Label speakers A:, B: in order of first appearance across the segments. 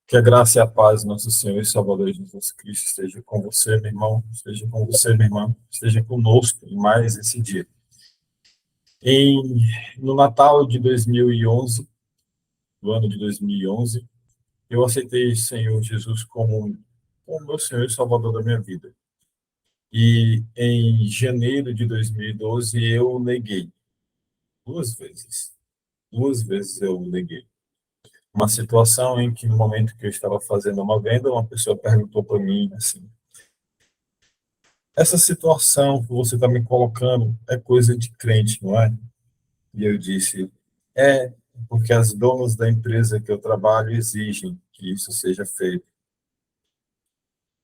A: Que a graça e a paz do nosso Senhor e Salvador Jesus Cristo esteja com você, meu irmão, esteja com você, minha irmã, esteja conosco em mais esse dia. No Natal de 2011, do ano de 2011, eu aceitei o Senhor Jesus como meu Senhor e Salvador da minha vida. E em janeiro de 2012, eu neguei duas vezes. Duas vezes eu neguei. Uma situação em que, no momento que eu estava fazendo uma venda, uma pessoa perguntou para mim assim: essa situação que você está me colocando é coisa de crente, não é? E eu disse: é, porque as donas da empresa que eu trabalho exigem que isso seja feito.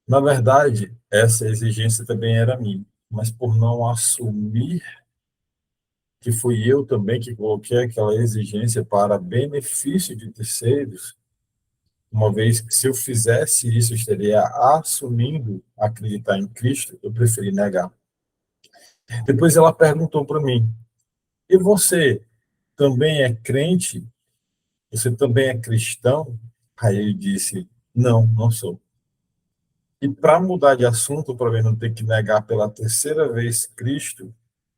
A: Na verdade, essa exigência também era minha, mas por não assumir que fui eu também que coloquei aquela exigência para benefício de terceiros, uma vez que se eu fizesse isso, eu estaria assumindo acreditar em Cristo, eu preferi negar. Depois ela perguntou para mim: e você também é crente? Você também é cristão? Aí eu disse: não, não sou. E para mudar de assunto, para mim não ter que negar pela terceira vez Cristo,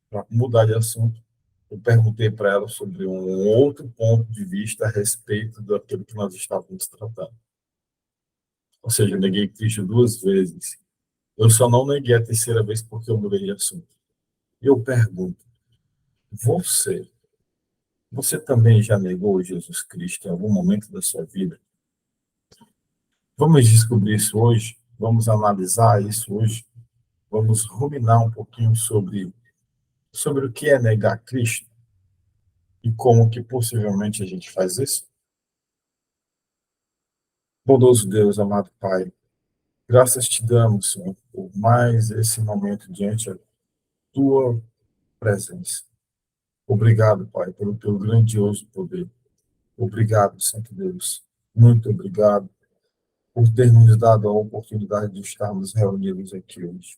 A: para mudar de assunto, eu perguntei para ela sobre um outro ponto de vista a respeito daquilo que nós estávamos tratando. Ou seja, eu neguei Cristo duas vezes. Eu só não neguei a terceira vez porque eu mudei de assunto. E eu pergunto: você, você também já negou Jesus Cristo em algum momento da sua vida? Vamos descobrir isso hoje, vamos analisar isso hoje, vamos ruminar um pouquinho sobre o que é negar Cristo e como que possivelmente a gente faz isso. Bondoso Deus, amado Pai, graças te damos, Senhor, por mais esse momento diante da tua presença. Obrigado, Pai, pelo teu grandioso poder. Obrigado, Santo Deus. Muito obrigado por ter nos dado a oportunidade de estarmos reunidos aqui hoje.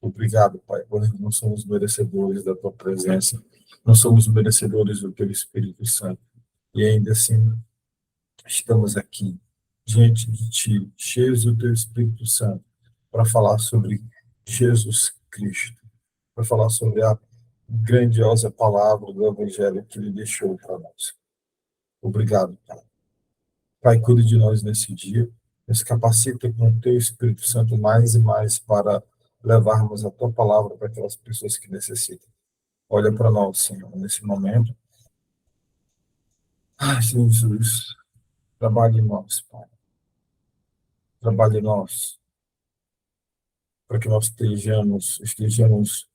A: Obrigado, Pai, porque não somos merecedores da tua presença, não somos merecedores do teu Espírito Santo. E ainda assim, estamos aqui, diante de ti, cheios do teu Espírito Santo, para falar sobre Jesus Cristo, para falar sobre a grandiosa palavra do Evangelho que ele deixou para nós. Obrigado, Pai. Pai, cuide de nós nesse dia, nos capacita com o teu Espírito Santo mais e mais para levarmos a tua palavra para aquelas pessoas que necessitam. Olha para nós, Senhor, nesse momento. Ai, Senhor Jesus, trabalhe em nós, Pai. Trabalhe em nós, para que nós estejamos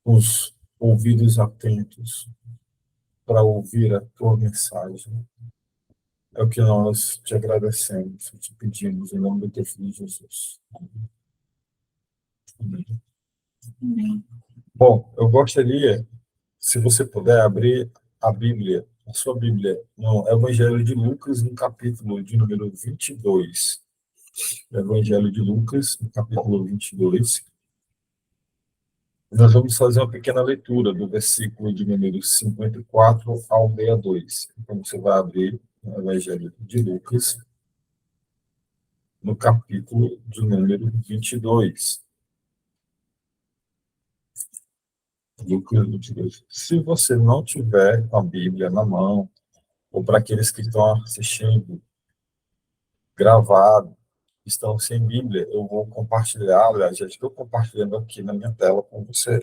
A: os ouvidos atentos para ouvir a tua mensagem. É o que nós te agradecemos e te pedimos, em nome do teu Filho Jesus. Amém. Amém. Bom, eu gostaria, se você puder, abrir a Bíblia, a sua Bíblia, no Evangelho de Lucas, no capítulo de número 22. Evangelho de Lucas, no capítulo 22. Nós vamos fazer uma pequena leitura do versículo de número 54 ao 62. Então, você vai abrir o Evangelho de Lucas, no capítulo de número 22. Lucas 22. Se você não tiver a Bíblia na mão, ou para aqueles que estão assistindo gravado, estão sem Bíblia, eu vou compartilhar, aliás, já estou compartilhando aqui na minha tela com você,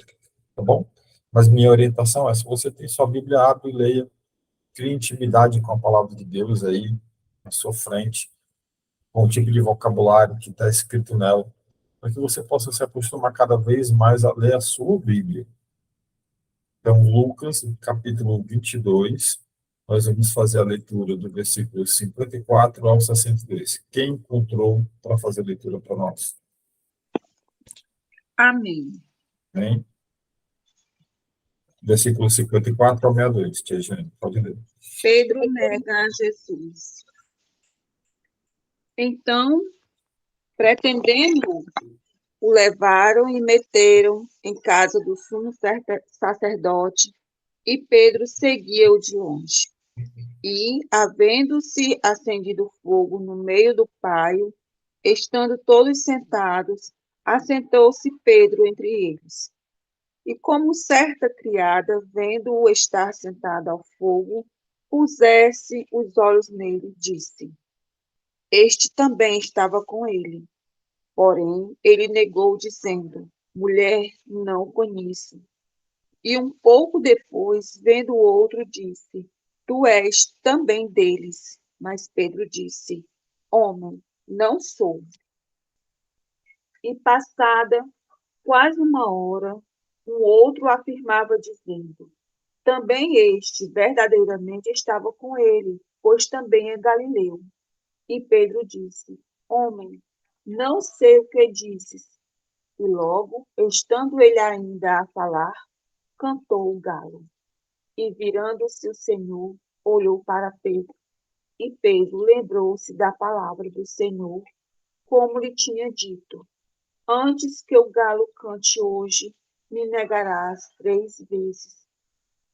A: tá bom? Mas minha orientação é, se você tem sua Bíblia, abre e leia, crie intimidade com a palavra de Deus aí, na sua frente, com o tipo de vocabulário que está escrito nela, para que você possa se acostumar cada vez mais a ler a sua Bíblia. Então, Lucas, capítulo 22, nós vamos fazer a leitura do versículo 54 ao 62. Quem encontrou para fazer a leitura para nós?
B: Amém.
A: Amém? Versículo 54 ao 62. Tia Jane, pode ler.
B: Pedro nega a Jesus. Então, pretendendo, o levaram e meteram em casa do sumo sacerdote, e Pedro seguia-o de longe. E, havendo-se acendido fogo no meio do paio, estando todos sentados, assentou-se Pedro entre eles. E como certa criada, vendo-o estar sentado ao fogo, pusesse os olhos nele, disse: Este também estava com ele. Porém, ele negou, dizendo: Mulher, não o conheço. E um pouco depois, vendo o outro, disse: Tu és também deles. Mas Pedro disse: Homem, não sou. E passada quase uma hora, um outro afirmava, dizendo: Também este verdadeiramente estava com ele, pois também é galileu. E Pedro disse: Homem, não sei o que dizes. E logo, estando ele ainda a falar, cantou o galo. E virando-se o Senhor, olhou para Pedro. E Pedro lembrou-se da palavra do Senhor, como lhe tinha dito: Antes que o galo cante hoje, me negarás 3 vezes.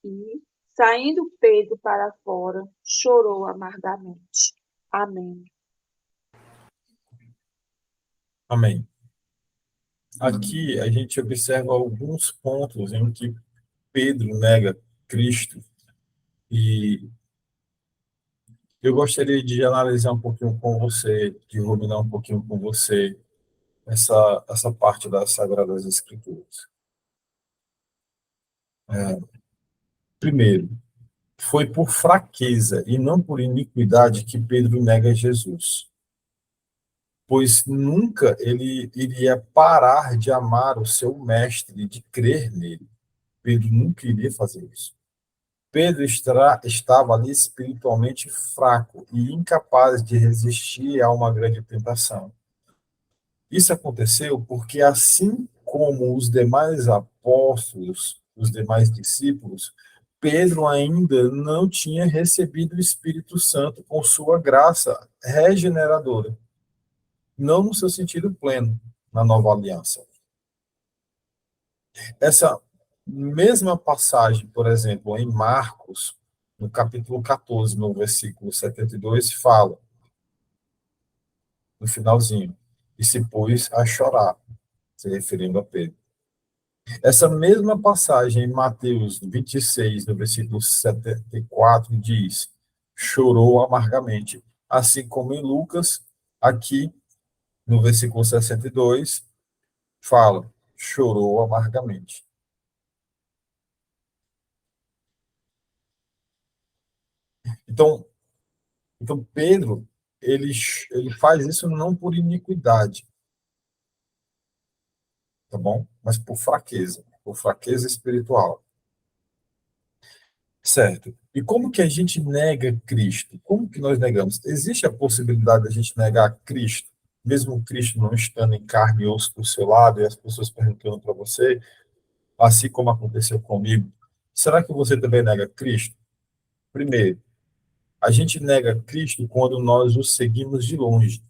B: E, saindo Pedro para fora, chorou amargamente. Amém.
A: Amém. Aqui a gente observa alguns pontos em que Pedro nega Cristo e eu gostaria de analisar um pouquinho com você, de ruminar um pouquinho com você essa parte das Sagradas Escrituras. Primeiro, foi por fraqueza e não por iniquidade que Pedro nega Jesus, pois nunca ele iria parar de amar o seu mestre, de crer nele. Pedro nunca iria fazer isso. Pedro estava ali espiritualmente fraco e incapaz de resistir a uma grande tentação. Isso aconteceu porque, assim como os demais apóstolos, os demais discípulos, Pedro ainda não tinha recebido o Espírito Santo com sua graça regeneradora, não no seu sentido pleno, na nova aliança. Essa mesma passagem, por exemplo, em Marcos, no capítulo 14, no versículo 72, fala, no finalzinho, e se pôs a chorar, se referindo a Pedro. Essa mesma passagem em Mateus 26, no versículo 74, diz: chorou amargamente. Assim como em Lucas, aqui no versículo 62, fala: chorou amargamente. Então, então Pedro, ele, ele faz isso não por iniquidade, tá bom? Mas por fraqueza espiritual. Certo. E como que a gente nega Cristo? Como que nós negamos? Existe a possibilidade de a gente negar Cristo, mesmo Cristo não estando em carne e osso do seu lado, e as pessoas perguntando para você, assim como aconteceu comigo, será que você também nega Cristo? Primeiro, a gente nega Cristo quando nós o seguimos de longe.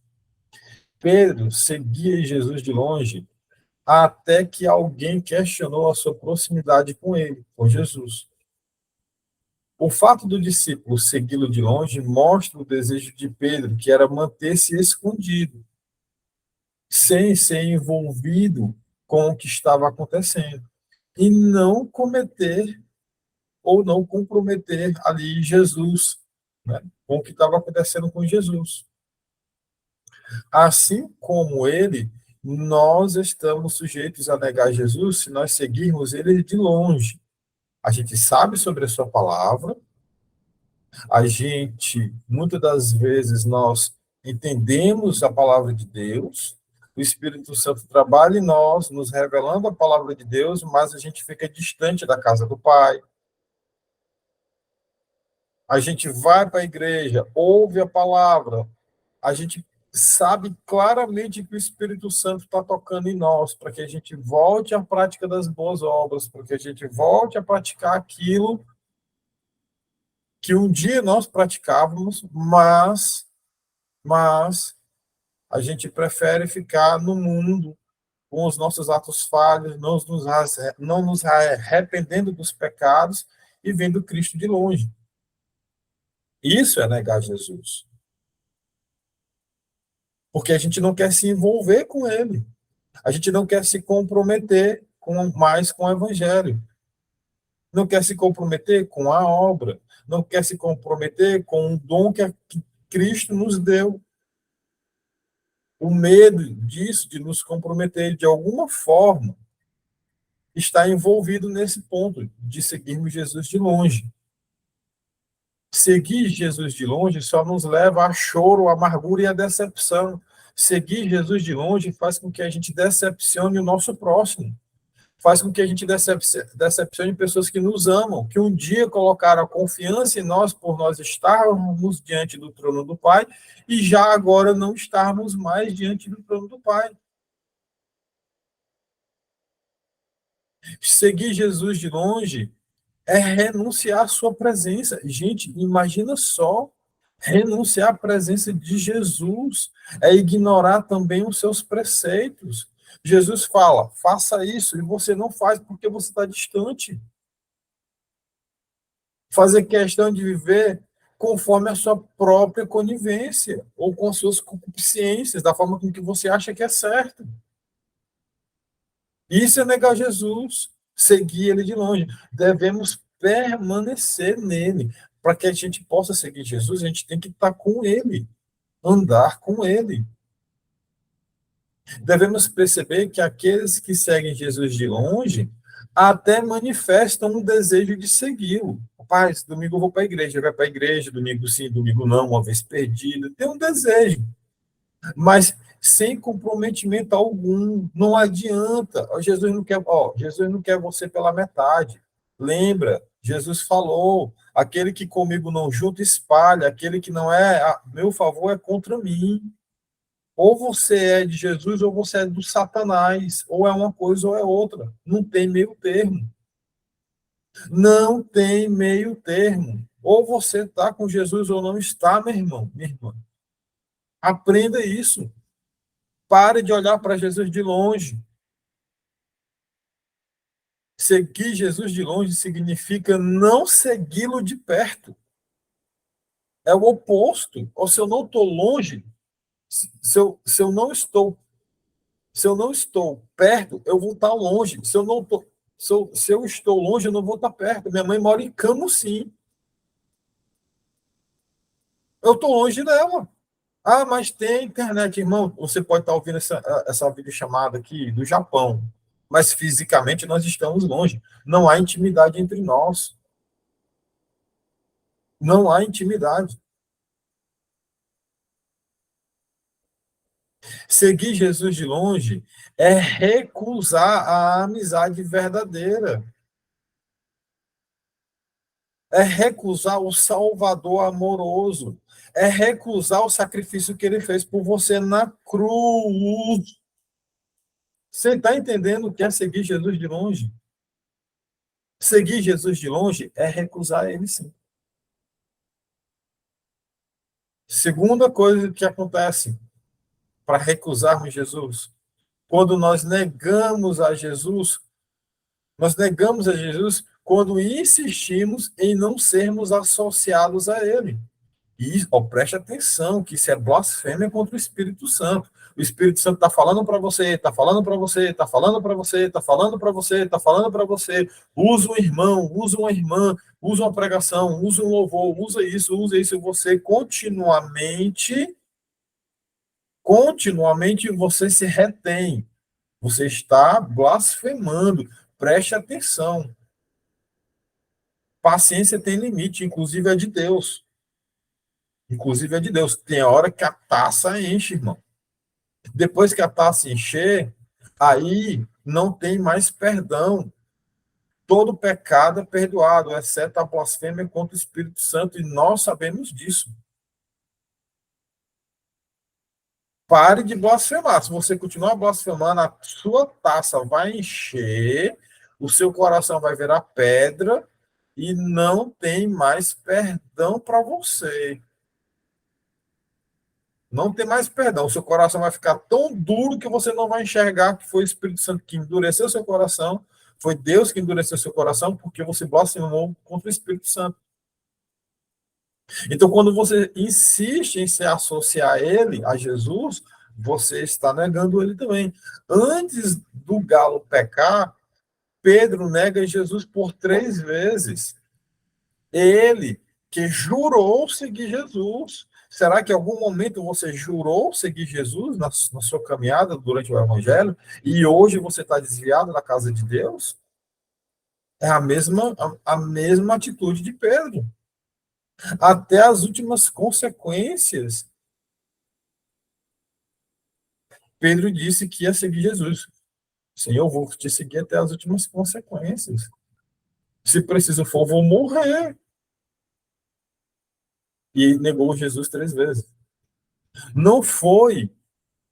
A: Pedro seguia Jesus de longe até que alguém questionou a sua proximidade com ele, com Jesus. O fato do discípulo segui-lo de longe mostra o desejo de Pedro, que era manter-se escondido, sem ser envolvido com o que estava acontecendo, e não cometer ou não comprometer ali Jesus, né, com o que estava acontecendo com Jesus. Assim como ele, nós estamos sujeitos a negar Jesus se nós seguirmos ele de longe. A gente sabe sobre a sua palavra, a gente, muitas das vezes, nós entendemos a palavra de Deus, o Espírito Santo trabalha em nós, nos revelando a palavra de Deus, mas a gente fica distante da casa do Pai. A gente vai para a igreja, ouve a palavra, a gente sabe claramente que o Espírito Santo está tocando em nós, para que a gente volte à prática das boas obras, para que a gente volte a praticar aquilo que um dia nós praticávamos, mas a gente prefere ficar no mundo com os nossos atos falhos, não nos arrependendo dos pecados e vendo Cristo de longe. Isso é negar Jesus. Porque a gente não quer se envolver com ele. A gente não quer se comprometer mais com o evangelho. Não quer se comprometer com a obra. Não quer se comprometer com o dom que Cristo nos deu. O medo disso, de nos comprometer de alguma forma, está envolvido nesse ponto de seguirmos Jesus de longe. Seguir Jesus de longe só nos leva a choro, a amargura e a decepção. Seguir Jesus de longe faz com que a gente decepcione o nosso próximo. Faz com que a gente decepcione pessoas que nos amam, que um dia colocaram a confiança em nós por nós estarmos diante do trono do Pai e já agora não estarmos mais diante do trono do Pai. Seguir Jesus de longe é renunciar à sua presença. Gente, imagina só, renunciar à presença de Jesus é ignorar também os seus preceitos. Jesus fala, faça isso, e você não faz porque você está distante. Fazer questão de viver conforme a sua própria conivência, ou com suas concupiscências, da forma com que você acha que é certo. Isso é negar Jesus, seguir ele de longe. Devemos permanecer nele. Para que a gente possa seguir Jesus, a gente tem que estar com ele, andar com ele. Devemos perceber que aqueles que seguem Jesus de longe até manifestam um desejo de segui-lo. Pai, esse domingo eu vou para a igreja, vai para a igreja, domingo sim, domingo não, uma vez perdido. Tem um desejo, mas sem comprometimento algum. Não adianta. Jesus não quer você pela metade. Lembra, Jesus falou: aquele que comigo não junta, espalha, aquele que não é a meu favor é contra mim. Ou você é de Jesus, ou você é do Satanás. Ou é uma coisa ou é outra. Não tem meio termo. Não tem meio termo. Ou você está com Jesus ou não está, meu irmão, minha irmã. Aprenda isso. Pare de olhar para Jesus de longe. Seguir Jesus de longe significa não segui-lo de perto. É o oposto. Ou se eu não estou longe, se eu não estou, se eu não estou perto, eu vou estar longe. Se eu não tô, se eu estou longe, eu não vou estar perto. Minha mãe mora em Camusim. Eu estou longe dela. Ah, mas tem internet, irmão. Você pode estar ouvindo essa videochamada aqui do Japão, mas fisicamente nós estamos longe. Não há intimidade entre nós. Não há intimidade. Seguir Jesus de longe é recusar a amizade verdadeira. É recusar o Salvador amoroso. É recusar o sacrifício que ele fez por você na cruz. Você está entendendo o que é seguir Jesus de longe? Seguir Jesus de longe é recusar ele, sim. Segunda coisa que acontece para recusarmos Jesus, quando nós negamos a Jesus quando insistimos em não sermos associados a ele. E preste atenção, que isso é blasfêmia contra o Espírito Santo. O Espírito Santo está falando para você, está falando para você, está falando para você, está falando para você, está falando para você. Usa um irmão, usa uma irmã, usa uma pregação, usa um louvor, usa isso, e você continuamente você se retém. Você está blasfemando. Preste atenção. Paciência tem limite, inclusive é de Deus. Inclusive é de Deus. Tem hora que a taça enche, irmão. Depois que a taça encher, aí não tem mais perdão. Todo pecado é perdoado, exceto a blasfêmia contra o Espírito Santo, e nós sabemos disso. Pare de blasfemar. Se você continuar blasfemando, a sua taça vai encher, o seu coração vai virar pedra e não tem mais perdão para você. Não tem mais perdão. O seu coração vai ficar tão duro que você não vai enxergar que foi o Espírito Santo que endureceu seu coração, foi Deus que endureceu seu coração, porque você blasfemou contra o Espírito Santo. Então, quando você insiste em se associar a ele, a Jesus, você está negando ele também. Antes do galo pecar, Pedro nega Jesus por 3 vezes. Ele que jurou seguir Jesus. Será que em algum momento você jurou seguir Jesus na sua caminhada durante o Evangelho e hoje você está desviado da casa de Deus? É a mesma atitude de Pedro. Até as últimas consequências, Pedro disse que ia seguir Jesus. Senhor, eu vou te seguir até as últimas consequências. Se preciso for, vou morrer. E negou Jesus 3 vezes. Não foi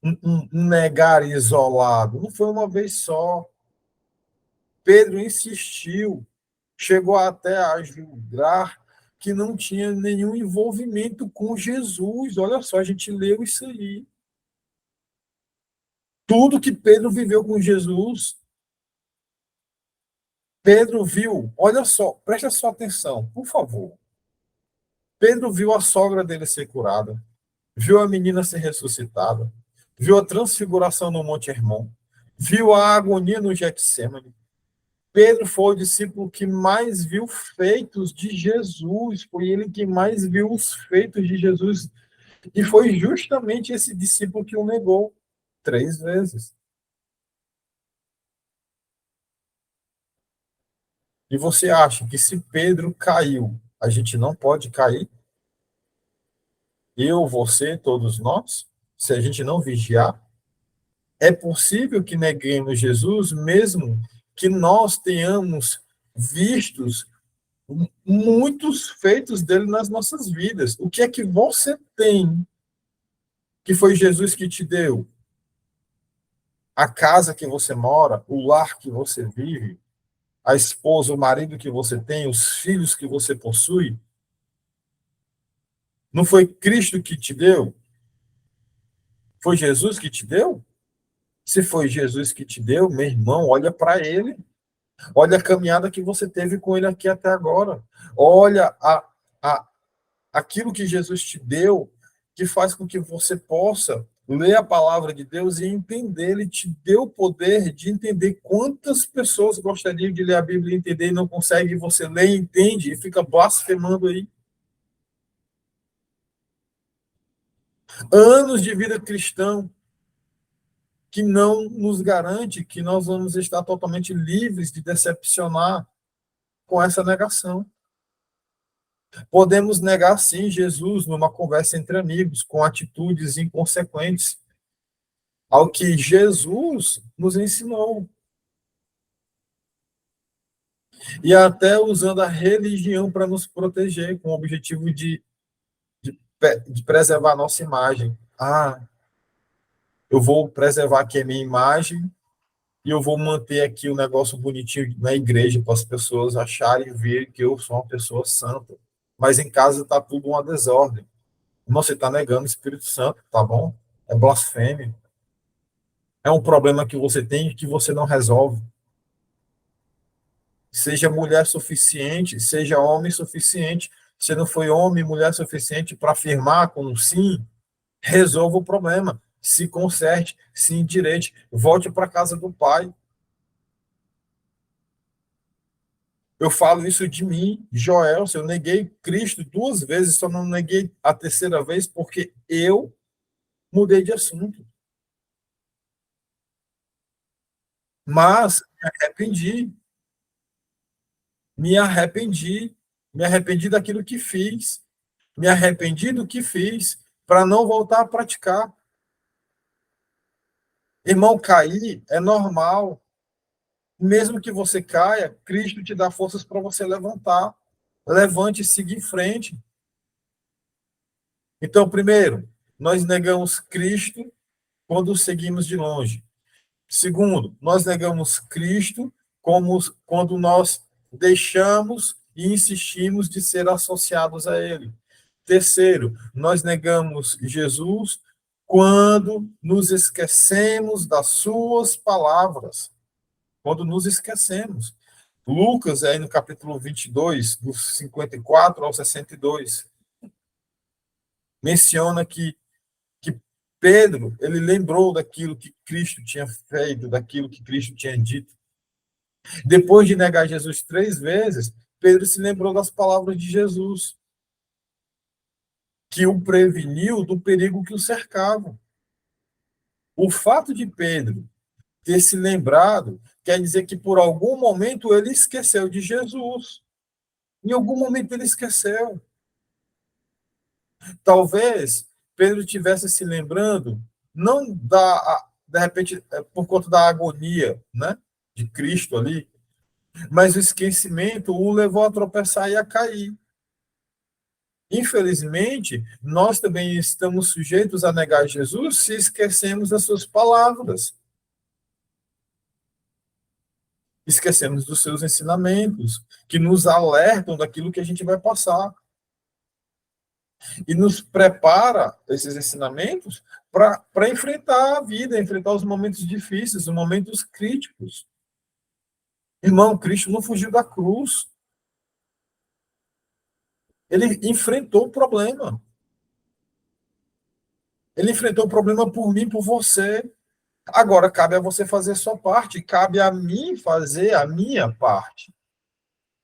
A: um negar isolado, não foi uma vez só. Pedro insistiu, chegou até a julgar que não tinha nenhum envolvimento com Jesus. Olha só, a gente leu isso aí. Tudo que Pedro viveu com Jesus, Pedro viu, olha só, presta sua atenção, por favor. Pedro viu a sogra dele ser curada, viu a menina ser ressuscitada, viu a transfiguração no Monte Hermon, viu a agonia no Getsemane. Pedro foi o discípulo que mais viu feitos de Jesus, foi ele que mais viu os feitos de Jesus, e foi justamente esse discípulo que o negou 3 vezes. E você acha que se Pedro caiu, a gente não pode cair? Eu, você, todos nós? Se a gente não vigiar? É possível que neguemos Jesus, mesmo que nós tenhamos vistos muitos feitos dele nas nossas vidas. O que é que você tem que foi Jesus que te deu? A casa que você mora, o lar que você vive, a esposa, o marido que você tem, os filhos que você possui? Não foi Cristo que te deu? Foi Jesus que te deu? Se foi Jesus que te deu, meu irmão, olha para ele. Olha a caminhada que você teve com ele aqui até agora. Olha a, aquilo que Jesus te deu, que faz com que você possa ler a palavra de Deus e entender. Ele te deu o poder de entender. Quantas pessoas gostariam de ler a Bíblia e entender e não conseguem, e você lê e entende e fica blasfemando aí. Anos de vida cristã que não nos garante que nós vamos estar totalmente livres de decepcionar com essa negação. Podemos negar, sim, Jesus numa conversa entre amigos, com atitudes inconsequentes ao que Jesus nos ensinou. E até usando a religião para nos proteger, com o objetivo de preservar a nossa imagem. Ah, eu vou preservar aqui a minha imagem e eu vou manter aqui o negócio bonitinho na igreja para as pessoas acharem e verem que eu sou uma pessoa santa. Mas em casa está tudo uma desordem. Você está negando o Espírito Santo, tá bom? É blasfêmia. É um problema que você tem e que você não resolve. Seja mulher suficiente, seja homem suficiente. Se não foi homem e mulher suficiente para afirmar com um sim, resolva o problema. Se conserte, se endireite, volte para a casa do Pai. Eu falo isso de mim, Joel. Eu neguei Cristo 2 vezes, só não neguei a terceira vez porque eu mudei de assunto. Mas me arrependi, me arrependi, me arrependi daquilo que fiz, me arrependi do que fiz para não voltar a praticar. Irmão, cair é normal. Mesmo que você caia, Cristo te dá forças para você levantar. Levante e siga em frente. Então, primeiro, nós negamos Cristo quando o seguimos de longe. Segundo, nós negamos Cristo quando nós deixamos e insistimos de ser associados a Ele. Terceiro, nós negamos Jesus quando nos esquecemos das suas palavras. Quando nos esquecemos. Lucas, aí no capítulo 22, dos 54 ao 62. menciona que Pedro, ele lembrou daquilo que Cristo tinha feito, daquilo que Cristo tinha dito. Depois de negar Jesus 3 vezes, Pedro se lembrou das palavras de Jesus, que o preveniu do perigo que o cercava. O fato de Pedro ter se lembrado quer dizer que por algum momento ele esqueceu de Jesus. Em algum momento ele esqueceu. Talvez Pedro tivesse se lembrando, não de repente, por conta da agonia, né, de Cristo ali, mas o esquecimento o levou a tropeçar e a cair. Infelizmente, nós também estamos sujeitos a negar Jesus se esquecemos das suas palavras, esquecemos dos seus ensinamentos, que nos alertam daquilo que a gente vai passar. E nos prepara, esses ensinamentos, para enfrentar a vida, enfrentar os momentos difíceis, os momentos críticos. Irmão, Cristo não fugiu da cruz. Ele enfrentou o problema. Ele enfrentou o problema por mim, por você. Agora, cabe a você fazer a sua parte, cabe a mim fazer a minha parte.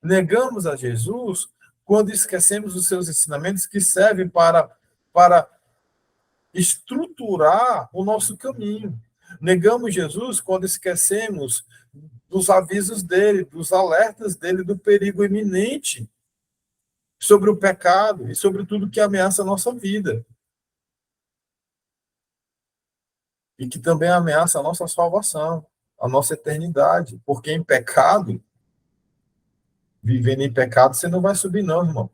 A: Negamos a Jesus quando esquecemos os seus ensinamentos que servem para estruturar o nosso caminho. Negamos Jesus quando esquecemos dos avisos dele, dos alertas dele do perigo iminente sobre o pecado e sobre tudo que ameaça a nossa vida. E que também ameaça a nossa salvação, a nossa eternidade. Porque em pecado, vivendo em pecado, você não vai subir, não, irmão.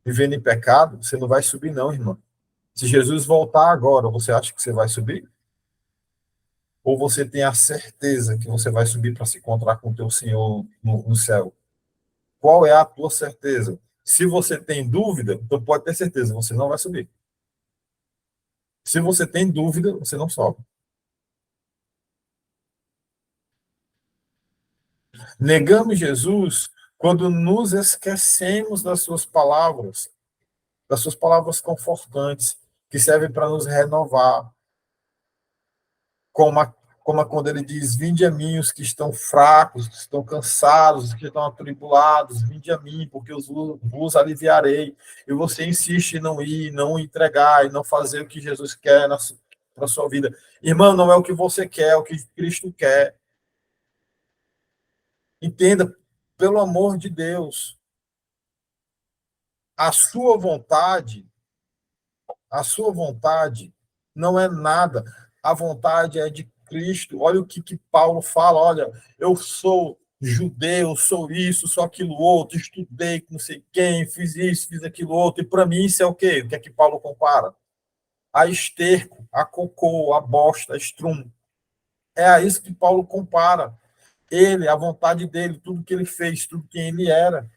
A: Vivendo em pecado, você não vai subir, não, irmão. Se Jesus voltar agora, você acha que você vai subir? Ou você tem a certeza que você vai subir para se encontrar com o teu Senhor no céu? Qual é a tua certeza? Se você tem dúvida, então pode ter certeza, você não vai subir. Se você tem dúvida, você não sobe. Negamos Jesus quando nos esquecemos das suas palavras confortantes, que servem para nos renovar, como quando ele diz: vinde a mim os que estão fracos, que estão cansados, que estão atribulados, vinde a mim, porque eu vos aliviarei. E você insiste em não ir, não entregar, e não fazer o que Jesus quer na sua vida. Irmão, não é o que você quer, é o que Cristo quer. Entenda, pelo amor de Deus, a sua vontade, a sua vontade não é nada. A vontade é de Cristo. Olha o que Paulo fala: olha, eu sou judeu, sou isso, sou aquilo outro, estudei com não sei quem, fiz isso, fiz aquilo outro, e para mim isso é o quê? O que é que Paulo compara? A esterco, a cocô, a bosta, a estrumo. É a isso que Paulo compara. Ele, a vontade dele, tudo que ele fez, tudo quem ele era.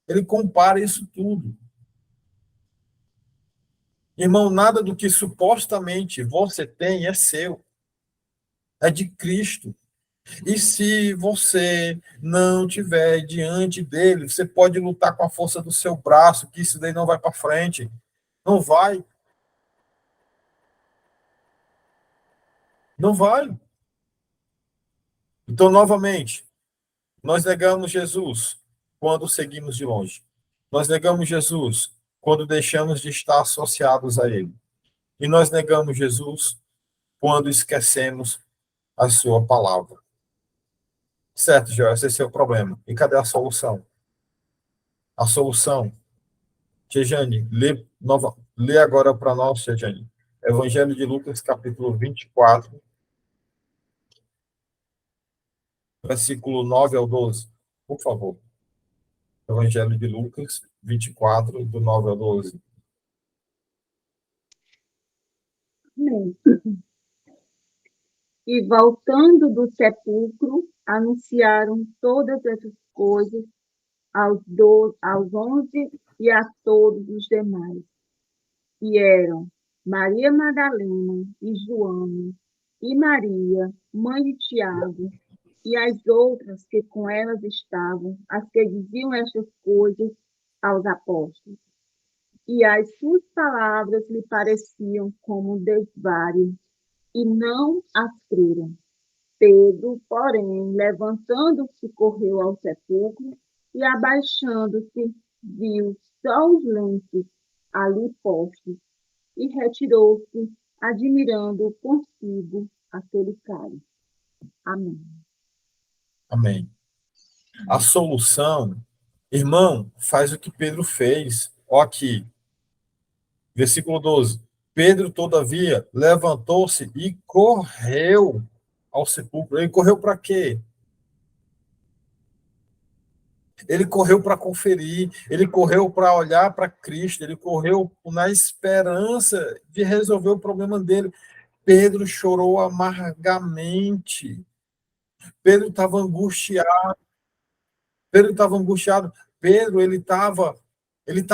A: Ele compara isso tudo. Irmão, nada do que supostamente você tem é seu, é de Cristo. E se você não tiver diante dele, você pode lutar com a força do seu braço, que isso daí não vai para frente. Não vai. Não vai. Então, novamente, nós negamos Jesus quando seguimos de longe. Nós negamos Jesus quando deixamos de estar associados a ele. E nós negamos Jesus quando esquecemos a sua palavra. Certo, Joel, esse é o problema. E cadê a solução? A solução, Tejane, lê agora para nós, Tejane. Evangelho de Lucas, capítulo 24, versículo 9 ao 12. Por favor. Evangelho de Lucas, 24, do 9 ao 12.
B: Amém. E voltando do sepulcro, anunciaram todas essas coisas aos 11 e a todos os demais, que eram Maria Madalena e Joana, e Maria, mãe de Tiago, e as outras que com elas estavam, as que diziam estas coisas aos apóstolos. e as suas palavras lhe pareciam como um desvario, e não as creram. Pedro, porém, levantando-se, correu ao sepulcro e, abaixando-se, viu só os lenços ali postos e retirou-se, admirando consigo aquele cálice. Amém.
A: Amém. A solução, irmão, faz o que Pedro fez. Ó aqui, versículo 12. Pedro, todavia, levantou-se e correu ao sepulcro. Ele correu para quê? Ele correu para conferir, ele correu para olhar para Cristo, ele correu na esperança de resolver o problema dele. Pedro chorou amargamente. Pedro estava angustiado. Pedro estava angustiado. Pedro, ele estava, ele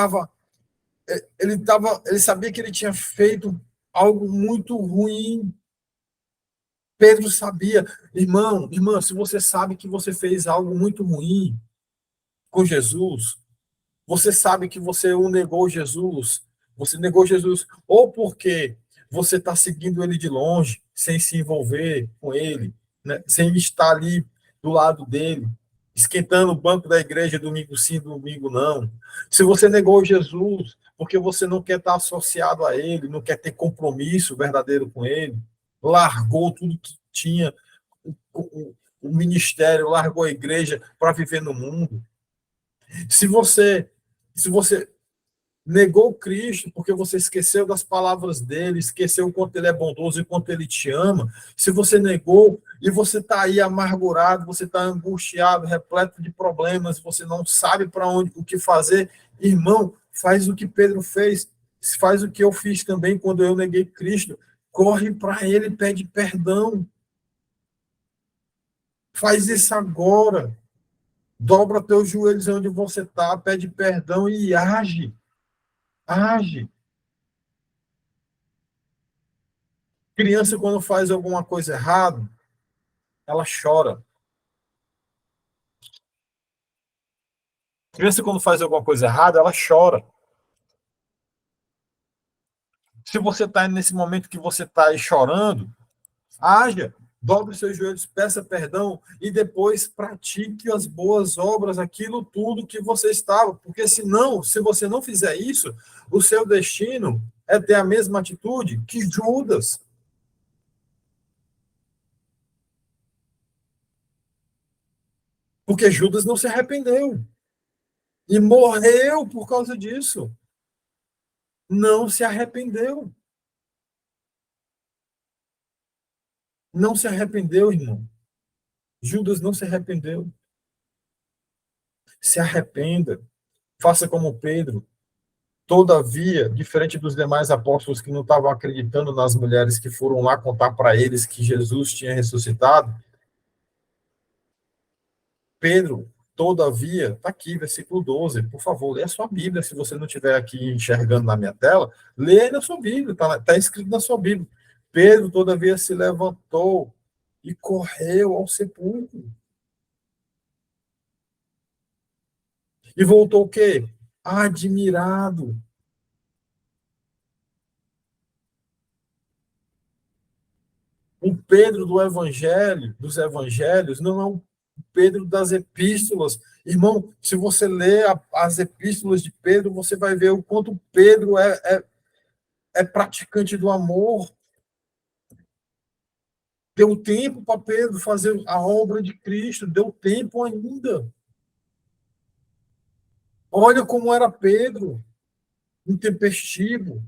A: sabia que ele tinha feito algo muito ruim. Pedro sabia, irmã, se você sabe que você fez algo muito ruim com Jesus, você sabe que você o negou Jesus, você negou Jesus, ou porque você está seguindo ele de longe, sem se envolver com ele, né? Sem estar ali do lado dele, esquentando o banco da igreja domingo sim, domingo não. Se você negou Jesus porque você não quer estar associado a ele, não quer ter compromisso verdadeiro com ele, largou tudo que tinha, o ministério, largou a igreja para viver no mundo. Se você se você negou Cristo porque você esqueceu das palavras dele, esqueceu o quanto ele é bondoso e o quanto ele te ama, se você negou e você está aí amargurado, você está angustiado, repleto de problemas, você não sabe para onde, o que fazer, irmão, faz o que Pedro fez, faz o que eu fiz também quando eu neguei Cristo, corre para ele, pede perdão, faz isso agora, dobra teus joelhos onde você está, pede perdão e age, age. Criança, quando faz alguma coisa errada, ela chora. Criança, quando faz alguma coisa errada, ela chora. Se você está nesse momento que você está aí chorando, haja, dobre os seus joelhos, peça perdão e depois pratique as boas obras, aquilo tudo que você estava. Porque senão, se você não fizer isso, o seu destino é ter a mesma atitude que Judas. Porque Judas não se arrependeu e morreu por causa disso. Não se arrependeu. Não se arrependeu, irmão. Judas não se arrependeu. Se arrependa. Faça como Pedro. Todavia, diferente dos demais apóstolos que não estavam acreditando nas mulheres que foram lá contar para eles que Jesus tinha ressuscitado, Pedro, todavia, está aqui, versículo 12, por favor, lê a sua Bíblia, se você não estiver aqui enxergando na minha tela, lê aí na sua Bíblia, está escrito na sua Bíblia. Pedro, todavia, se levantou e correu ao sepulcro. E voltou o quê? Admirado. O Pedro do Evangelho, dos Evangelhos, não é o Pedro das epístolas. Irmão, se você ler as epístolas de Pedro, você vai ver o quanto Pedro é praticante do amor. Deu tempo para Pedro fazer a obra de Cristo, deu tempo ainda. Olha como era Pedro, intempestivo,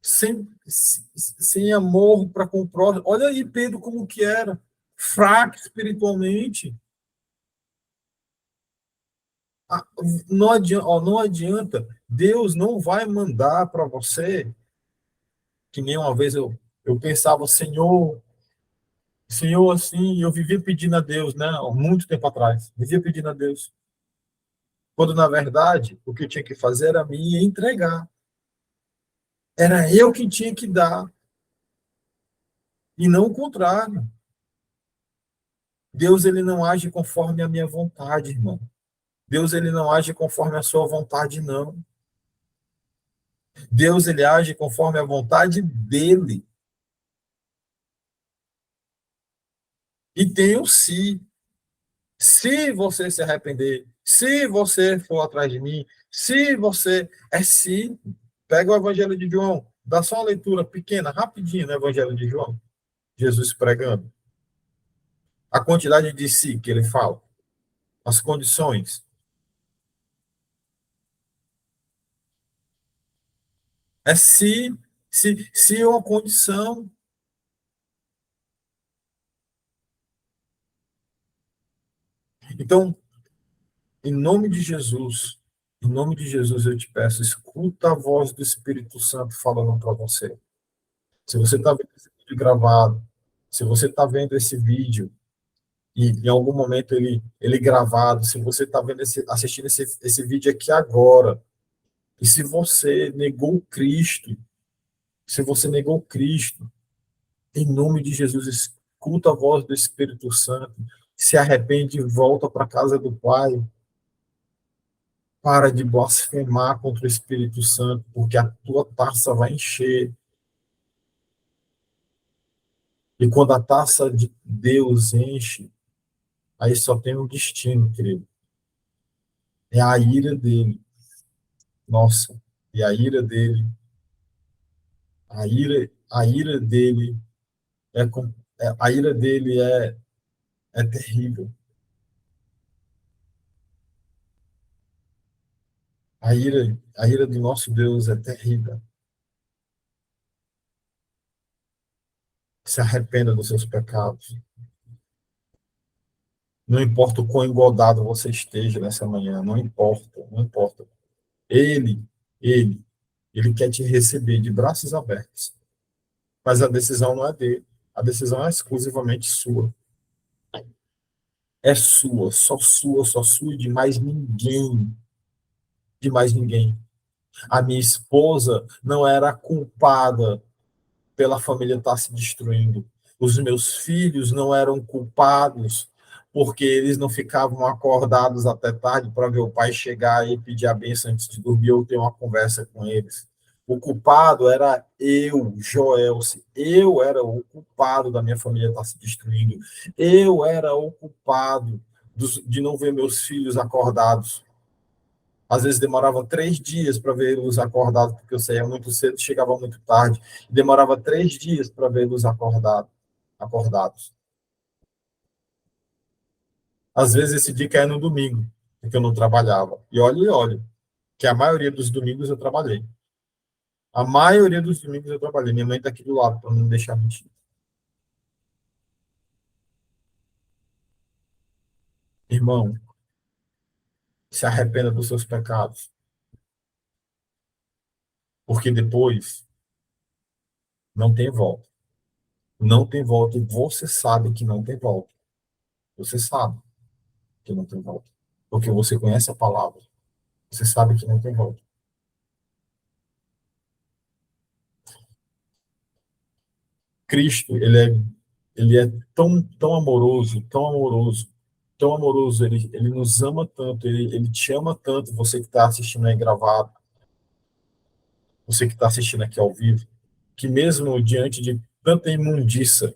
A: sem amor para com o próximo. Olha aí Pedro como que era, fraco espiritualmente. Não adianta, Deus não vai mandar para você, que nem uma vez eu pensava, Senhor, assim, eu vivia pedindo a Deus, né, há muito tempo atrás, vivia pedindo a Deus, quando na verdade o que eu tinha que fazer era me entregar, era eu que tinha que dar, e não o contrário. Deus, ele não age conforme a minha vontade, irmão. Deus, ele não age conforme a sua vontade, não. Deus, ele age conforme a vontade dele. E tem o se. Se você se arrepender, se você for atrás de mim, se você. É se. Pega o Evangelho de João, dá só uma leitura pequena, rapidinho no Evangelho de João. Jesus pregando. A quantidade de si que ele fala. As condições. É se é uma condição. Então, em nome de Jesus eu te peço, escuta a voz do Espírito Santo falando para você. Se você está vendo esse vídeo gravado, se você está vendo esse vídeo e em algum momento ele gravado, se você está vendo assistindo esse vídeo aqui agora, e se você negou Cristo, se você negou Cristo, em nome de Jesus, escuta a voz do Espírito Santo, se arrepende e volta para a casa do Pai. Para de blasfemar contra o Espírito Santo, porque a tua taça vai encher. E quando a taça de Deus enche, aí só tem um destino, querido. É a ira dele. Nossa, e a ira dele, a ira dele a ira dele é terrível. A ira do nosso Deus é terrível. Se arrependa dos seus pecados. Não importa o quão engodado você esteja nessa manhã, não importa, não importa. Ele, ele, ele quer te receber de braços abertos. Mas a decisão não é dele. A decisão é exclusivamente sua. É sua, só sua e de mais ninguém. De mais ninguém. A minha esposa não era culpada pela família estar se destruindo. Os meus filhos não eram culpados porque eles não ficavam acordados até tarde para ver o pai chegar e pedir a bênção antes de dormir ou ter uma conversa com eles. O culpado era eu, Joelce. Eu era o culpado da minha família estar se destruindo. Eu era o culpado de não ver meus filhos acordados. Às vezes demorava 3 dias para vê-los acordados, porque eu saía muito cedo e chegava muito tarde. Demorava 3 dias para vê-los acordados. Às vezes esse dia caía no domingo, porque eu não trabalhava. E olha, que a maioria dos domingos eu trabalhei. A maioria dos domingos eu trabalhei. Minha mãe está aqui do lado, para não deixar mentir. Irmão, se arrependa dos seus pecados, porque depois não tem volta. Não tem volta e você sabe que não tem volta. Você sabe que não tem volta. Porque você conhece a palavra. Você sabe que não tem volta. Cristo, ele é tão amoroso, tão amoroso, tão amoroso. Ele nos ama tanto, ele te ama tanto, você que está assistindo aí gravado, você que está assistindo aqui ao vivo, que mesmo diante de tanta imundícia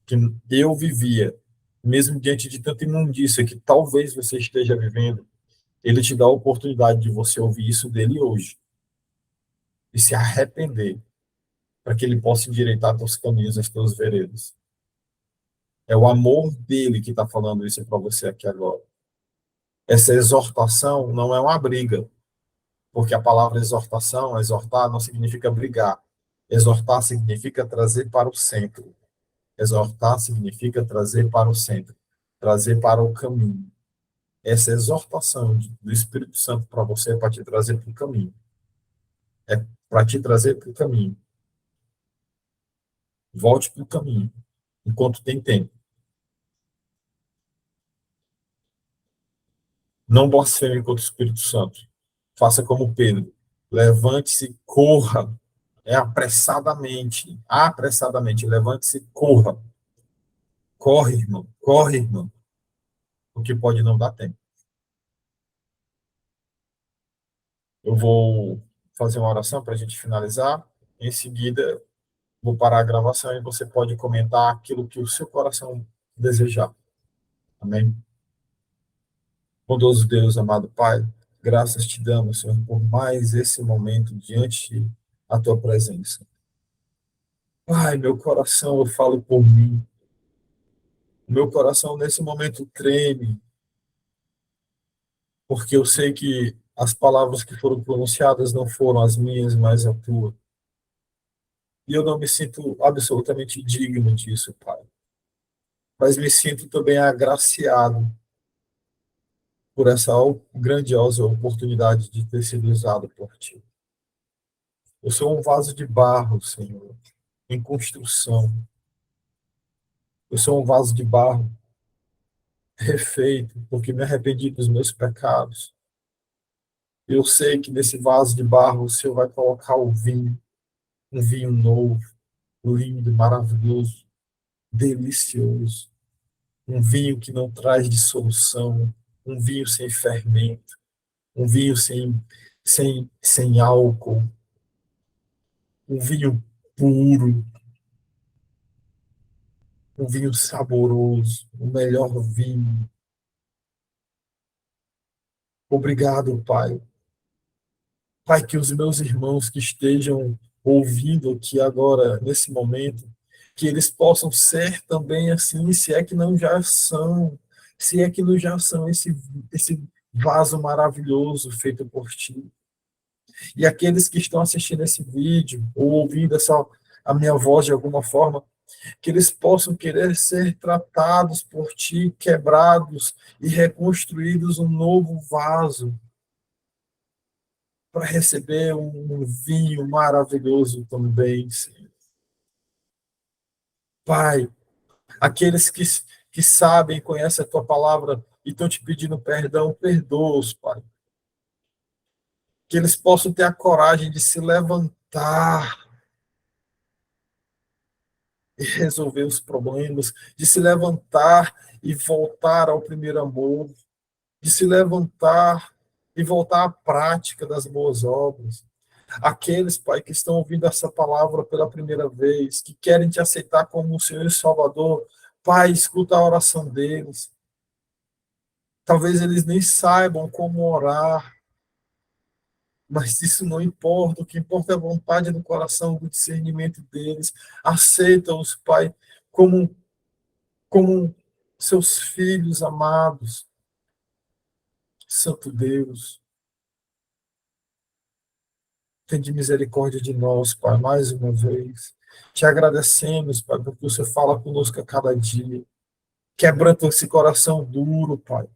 A: que eu vivia, mesmo diante de tanta imundícia que talvez você esteja vivendo, ele te dá a oportunidade de você ouvir isso dele hoje e se arrepender para que ele possa endireitar teus caminhos, as tuas veredas. É o amor dele que está falando isso para você aqui agora. Essa exortação não é uma briga, porque a palavra exortação, exortar, não significa brigar. Exortar significa trazer para o centro. Exortar significa trazer para o centro, trazer para o caminho. Essa exortação do Espírito Santo para você é para te trazer para o caminho. É para te trazer para o caminho. Volte para o caminho, enquanto tem tempo. Não blasfeme contra o Espírito Santo. Faça como Pedro. Levante-se, corra. É apressadamente. Apressadamente. Levante-se, corra. Corre, irmão. Corre, irmão. Porque pode não dar tempo. Eu vou. fazer uma oração para a gente finalizar. Em seguida, vou parar a gravação e você pode comentar aquilo que o seu coração desejar. Amém? Bondoso Deus, amado Pai, graças te damos, Senhor, por mais esse momento diante da tua presença. Pai, meu coração, eu falo por mim. O meu coração nesse momento treme, porque eu sei que as palavras que foram pronunciadas não foram as minhas, mas a tua. E eu não me sinto absolutamente digno disso, Pai. Mas me sinto também agraciado por essa grandiosa oportunidade de ter sido usado por ti. Eu sou um vaso de barro, Senhor, em construção. Eu sou um vaso de barro refeito, porque me arrependi dos meus pecados. Eu sei que nesse vaso de barro o Senhor vai colocar o vinho, um vinho novo, lindo, maravilhoso, delicioso. Um vinho que não traz dissolução, um vinho sem fermento, um vinho sem álcool, um vinho puro, um vinho saboroso, o melhor vinho. Obrigado, Pai. Pai, que os meus irmãos que estejam ouvindo aqui agora, nesse momento, que eles possam ser também assim, se é que não já são, se é que não já são esse vaso maravilhoso feito por ti. E aqueles que estão assistindo esse vídeo, ou ouvindo a minha voz de alguma forma, que eles possam querer ser tratados por ti, quebrados e reconstruídos um novo vaso, para receber um vinho maravilhoso também, Senhor. Pai, aqueles que sabem, conhecem a tua palavra e estão te pedindo perdão, perdoa-os, Pai. Que eles possam ter a coragem de se levantar e resolver os problemas, de se levantar e voltar ao primeiro amor, de se levantar e voltar à prática das boas obras. Aqueles, Pai, que estão ouvindo essa palavra pela primeira vez, que querem te aceitar como o Senhor e Salvador, Pai, escuta a oração deles. Talvez eles nem saibam como orar, mas isso não importa. O que importa é a vontade do coração, do discernimento deles. Aceita-os, Pai, como seus filhos amados. Santo Deus, tem de misericórdia de nós, Pai, mais uma vez. Te agradecemos, Pai, porque você fala conosco a cada dia. Quebranta esse coração duro, Pai.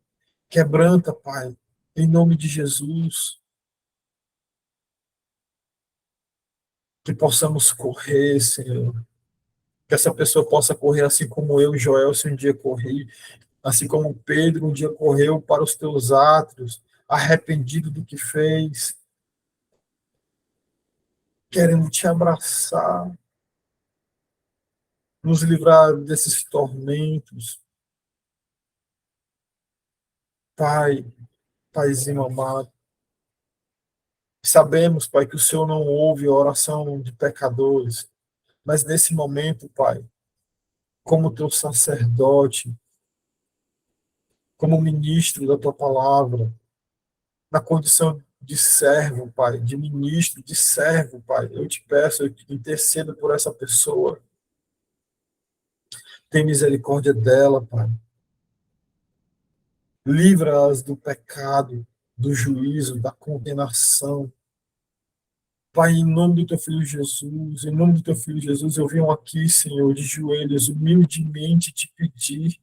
A: Quebranta, Pai, em nome de Jesus. Que possamos correr, Senhor. Que essa pessoa possa correr assim como eu, Joel, se um dia corri. Assim como Pedro um dia correu para os teus átrios, arrependido do que fez. Querendo te abraçar, nos livrar desses tormentos. Pai, Paizinho amado, sabemos, Pai, que o Senhor não ouve a oração de pecadores, mas nesse momento, Pai, como teu sacerdote, como ministro da tua palavra, na condição de servo, Pai, de ministro, de servo, Pai, eu te peço, eu intercedo por essa pessoa. Tem misericórdia dela, Pai. Livra-as do pecado, do juízo, da condenação. Pai, em nome do teu filho Jesus, em nome do teu filho Jesus, eu venho aqui, Senhor, de joelhos, humildemente te pedir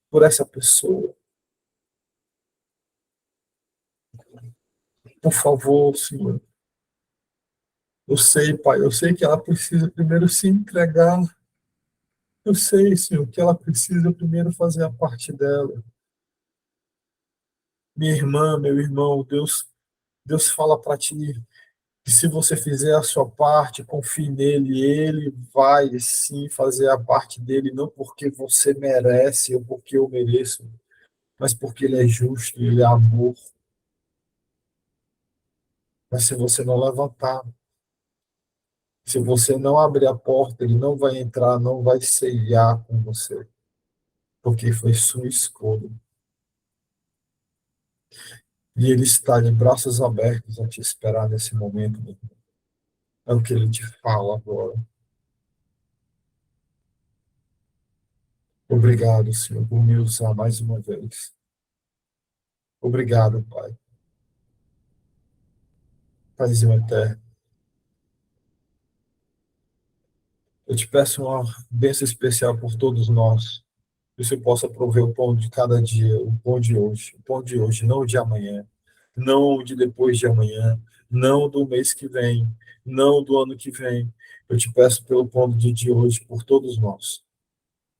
A: por essa pessoa. Por favor, Senhor. Eu sei, Pai, eu sei que ela precisa primeiro se entregar. Eu sei, Senhor, que ela precisa primeiro fazer a parte dela. Minha irmã, meu irmão, Deus fala para ti que se você fizer a sua parte, confie nele, ele vai sim fazer a parte dele, não porque você merece ou porque eu mereço, mas porque ele é justo, ele é amor. Mas se você não levantar, se você não abrir a porta, ele não vai entrar, não vai ceiar com você, porque foi sua escolha. E ele está de braços abertos a te esperar nesse momento, meu irmão. É o que ele te fala agora. Obrigado, Senhor, por me usar mais uma vez. Obrigado, Pai. Paizinho eterno. Eu te peço uma bênção especial por todos nós. Que você possa prover o pão de cada dia, o pão de hoje, não o de amanhã, não o de depois de amanhã, não do mês que vem, não do ano que vem. Eu te peço pelo pão do dia de hoje, por todos nós.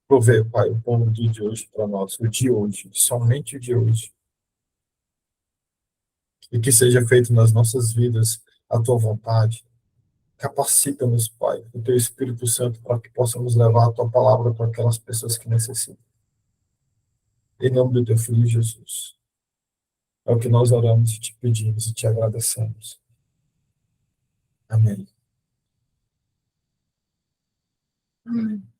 A: Provê, Pai, o pão do dia de hoje para nós, o de hoje, somente o de hoje. E que seja feito nas nossas vidas a tua vontade. Capacita-nos, Pai, o teu Espírito Santo, para que possamos levar a tua palavra para aquelas pessoas que necessitam. Em nome do teu Filho Jesus. É o que nós oramos e te pedimos e te agradecemos. Amém.
B: Amém.